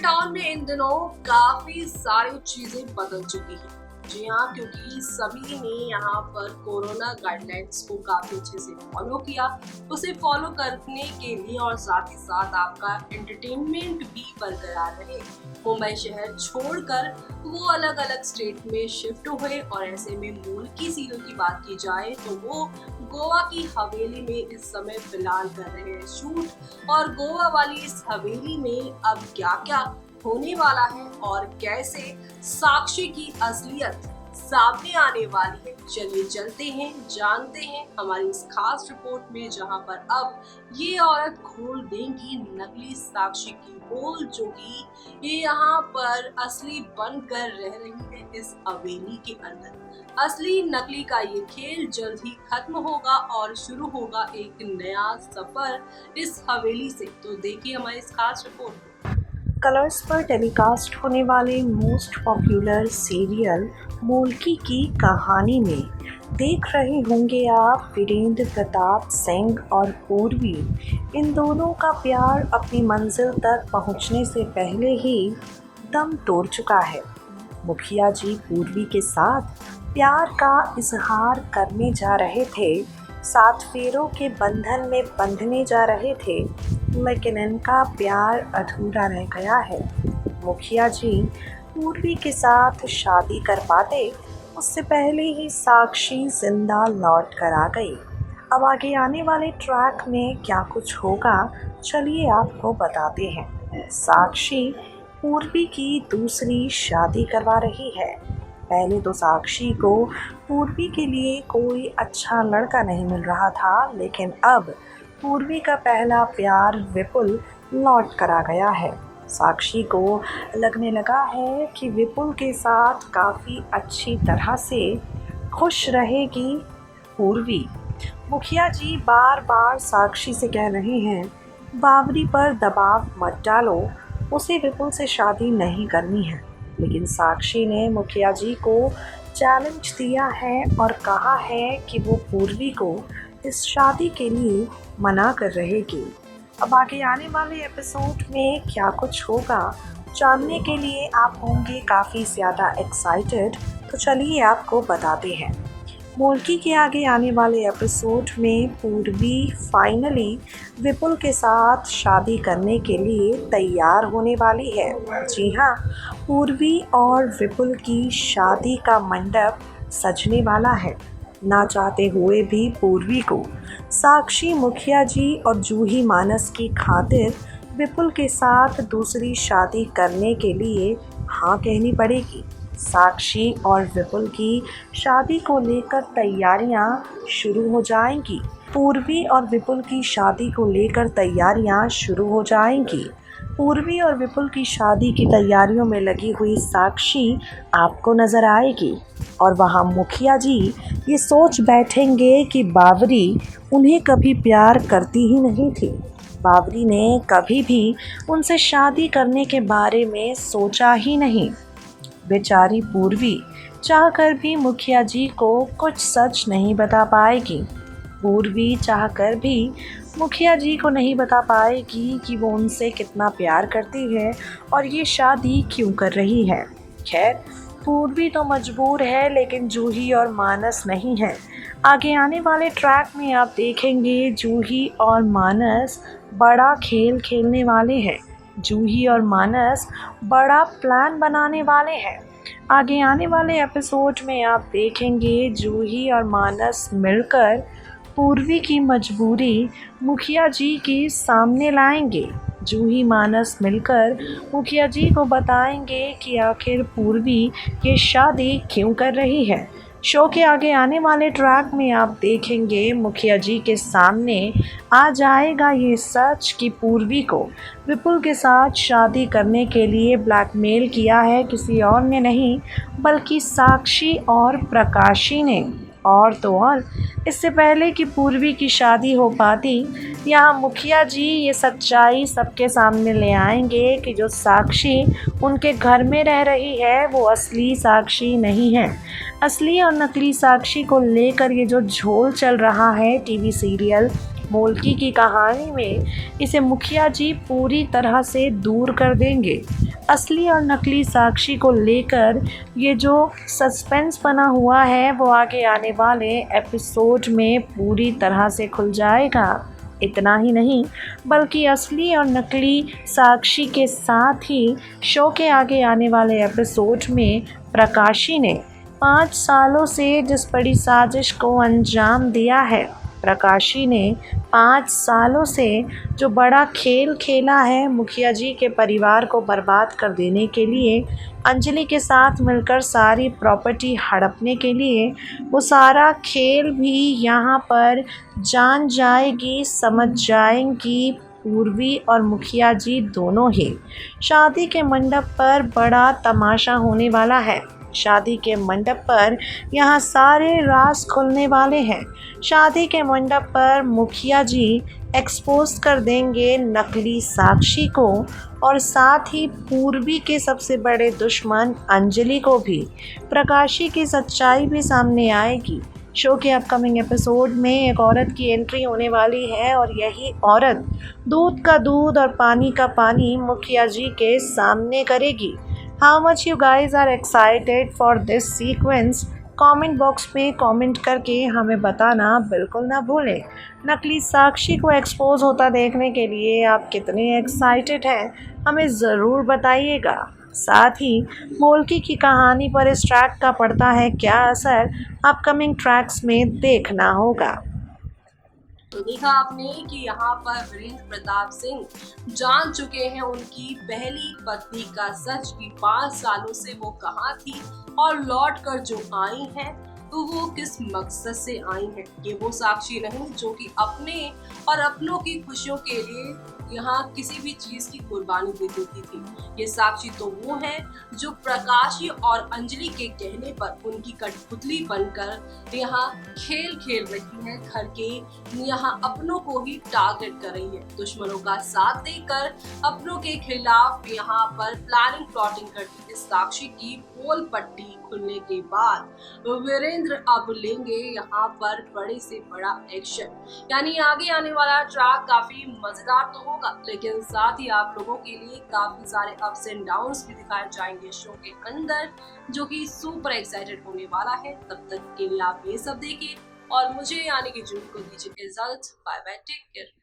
Town में इन दिनों काफी सारी चीजें बदल चुकी हैं। जी हाँ, क्योंकि सभी ने यहाँ पर कोरोना गाइडलाइंस को काफी अच्छे से फॉलो किया। उसे फॉलो करने के लिए और साथ ही साथ आपका एंटरटेनमेंट भी बरकरार रहे, मुंबई शहर छोड़कर वो अलग अलग स्टेट में शिफ्ट हुए। और ऐसे में मूल की सीरियल की बात की जाए तो वो गोवा की हवेली में इस समय फिलहाल कर रहे हैं शूट। और गोवा वाली इस हवेली में अब क्या क्या होने वाला है और कैसे साक्षी की असलियत सामने आने वाली है, चलिए चलते हैं, जानते हैं हमारी इस खास रिपोर्ट में, जहां पर अब ये औरत खोल देंगी नकली साक्षी की पोल, जो कि ये यहाँ पर असली बनकर रह रही है इस हवेली के अंदर। असली नकली का ये खेल जल्द ही खत्म होगा और शुरू होगा एक नया सफर इस हवेली से। तो देखिए हमारी इस खास रिपोर्ट में। कलर्स पर टेलीकास्ट होने वाले मोस्ट पॉपुलर सीरियल मूलकी की कहानी में देख रहे होंगे आप वीरेंद्र प्रताप सिंह और पूर्वी। इन दोनों का प्यार अपनी मंजिल तक पहुंचने से पहले ही दम तोड़ चुका है। मुखिया जी पूर्वी के साथ प्यार का इजहार करने जा रहे थे, 7 फेरों के बंधन में बंधने जा रहे थे, लेकिन इनका प्यार अधूरा रह गया है। मुखिया जी पूर्वी के साथ शादी कर पाते उससे पहले ही साक्षी जिंदा लौट कर आ गई। अब आगे आने वाले ट्रैक में क्या कुछ होगा, चलिए आपको बताते हैं। साक्षी पूर्वी की दूसरी शादी करवा रही है। पहले तो साक्षी को पूर्वी के लिए कोई अच्छा लड़का नहीं मिल रहा था, लेकिन अब पूर्वी का पहला प्यार विपुल लौट कर आ गया है। साक्षी को लगने लगा है कि विपुल के साथ काफ़ी अच्छी तरह से खुश रहेगी पूर्वी। मुखिया जी बार बार साक्षी से कह रहे हैं, बावरी पर दबाव मत डालो, उसे विपुल से शादी नहीं करनी है। लेकिन साक्षी ने मुखिया जी को चैलेंज दिया है और कहा है कि वो पूर्वी को इस शादी के लिए मना कर रहेगी। अब आगे आने वाले एपिसोड में क्या कुछ होगा, जानने के लिए आप होंगे काफ़ी ज़्यादा एक्साइटेड। तो चलिए आपको बताते हैं। मूलकी के आगे आने वाले एपिसोड में पूर्वी फाइनली विपुल के साथ शादी करने के लिए तैयार होने वाली है। जी हाँ, पूर्वी और विपुल की शादी का मंडप सजने वाला है। ना चाहते हुए भी पूर्वी को साक्षी, मुखिया जी और जूही मानस की खातिर विपुल के साथ दूसरी शादी करने के लिए हाँ कहनी पड़ेगी। साक्षी और विपुल की शादी को लेकर तैयारियां शुरू हो जाएंगी। पूर्वी और विपुल की शादी को लेकर तैयारियां शुरू हो जाएंगी। पूर्वी और विपुल की शादी की तैयारियों में लगी हुई साक्षी आपको नज़र आएगी और वहाँ मुखिया जी ये सोच बैठेंगे कि बावरी उन्हें कभी प्यार करती ही नहीं थी। बावरी ने कभी भी उनसे शादी करने के बारे में सोचा ही नहीं। बेचारी पूर्वी चाहकर भी मुखिया जी को कुछ सच नहीं बता पाएगी। पूर्वी चाहकर भी मुखिया जी को नहीं बता पाएगी कि वो उनसे कितना प्यार करती है और ये शादी क्यों कर रही है। खैर, पूर्वी तो मजबूर है, लेकिन जूही और मानस नहीं है। आगे आने वाले ट्रैक में आप देखेंगे जूही और मानस बड़ा खेल खेलने वाले हैं। जूही और मानस बड़ा प्लान बनाने वाले हैं। आगे आने वाले एपिसोड में आप देखेंगे जूही और मानस मिलकर पूर्वी की मजबूरी मुखिया जी के सामने लाएंगे। जूही मानस मिलकर मुखिया जी को बताएंगे कि आखिर पूर्वी ये शादी क्यों कर रही है। शो के आगे आने वाले ट्रैक में आप देखेंगे मुखिया जी के सामने आ जाएगा ये सच कि पूर्वी को विपुल के साथ शादी करने के लिए ब्लैकमेल किया है किसी और ने नहीं, बल्कि साक्षी और प्रकाशी ने। और तो और, इससे पहले कि पूर्वी की शादी हो पाती, यहाँ मुखिया जी ये सच्चाई सबके सामने ले आएंगे कि जो साक्षी उनके घर में रह रही है वो असली साक्षी नहीं है। असली और नकली साक्षी को लेकर ये जो झोल चल रहा है टीवी सीरियल मोल्की की कहानी में इसे मुखिया जी पूरी तरह से दूर कर देंगे। असली और नकली साक्षी को लेकर ये जो सस्पेंस बना हुआ है वो आगे आने वाले एपिसोड में पूरी तरह से खुल जाएगा। इतना ही नहीं बल्कि असली और नकली साक्षी के साथ ही शो के आगे आने वाले एपिसोड में प्रकाशी ने 5 सालों से जिस बड़ी साजिश को अंजाम दिया है, प्रकाशी ने 5 सालों से जो बड़ा खेल खेला है मुखिया जी के परिवार को बर्बाद कर देने के लिए, अंजलि के साथ मिलकर सारी प्रॉपर्टी हड़पने के लिए, वो सारा खेल भी यहाँ पर जान जाएगी, समझ जाएंगी पूर्वी और मुखिया जी दोनों ही। शादी के मंडप पर बड़ा तमाशा होने वाला है। शादी के मंडप पर यहाँ सारे राज खुलने वाले हैं। शादी के मंडप पर मुखिया जी एक्सपोज कर देंगे नकली साक्षी को और साथ ही पूर्वी के सबसे बड़े दुश्मन अंजलि को भी। प्रकाशी की सच्चाई भी सामने आएगी। शो के अपकमिंग एपिसोड में एक औरत की एंट्री होने वाली है और यही औरत दूध का दूध और पानी का पानी मुखिया जी के सामने करेगी। How much you guys are excited for this sequence? Comment box में कमेंट करके हमें बताना बिल्कुल ना भूलें। नकली साक्षी को एक्सपोज होता देखने के लिए आप कितने एक्साइटेड हैं हमें ज़रूर बताइएगा। साथ ही मोल्की की कहानी पर इस ट्रैक का पड़ता है क्या असर, अपकमिंग ट्रैक्स में देखना होगा। तो देखा आपने कि यहाँ पर वीरेंद्र प्रताप सिंह जान चुके हैं उनकी पहली पत्नी का सच कि 5 सालों से वो कहाँ थी और लौट कर जो आई हैं तो वो किस मकसद से आई हैं। ये वो साक्षी नहीं जो कि अपने और अपनों की खुशियों के लिए यहाँ किसी भी चीज की कुर्बानी दे देती थी। ये साक्षी तो वो है जो प्रकाशी और अंजलि के कहने पर उनकी कठपुतली बनकर यहाँ खेल खेल रही है, घर के यहाँ अपनों को ही टारगेट कर रही है। दुश्मनों का साथ देकर अपनों के खिलाफ यहाँ पर प्लानिंग प्लॉटिंग करती है। साक्षी की पोल पट्टी खुलने के बाद वीरेंद्र अब लेंगे यहाँ पर बड़े से बड़ा एक्शन, यानी आगे आने वाला ट्रैक काफी मजेदार तो होगा, लेकिन साथ ही आप लोगों के लिए काफी सारे अप्स एंड डाउन्स भी दिखाए जाएंगे शो के अंदर, जो कि सुपर एक्साइटेड होने वाला है। तब तक के लिए आप ये सब देखिए और मुझे यानी कि जून को दीजिए इजाजत। Bye bye, take care.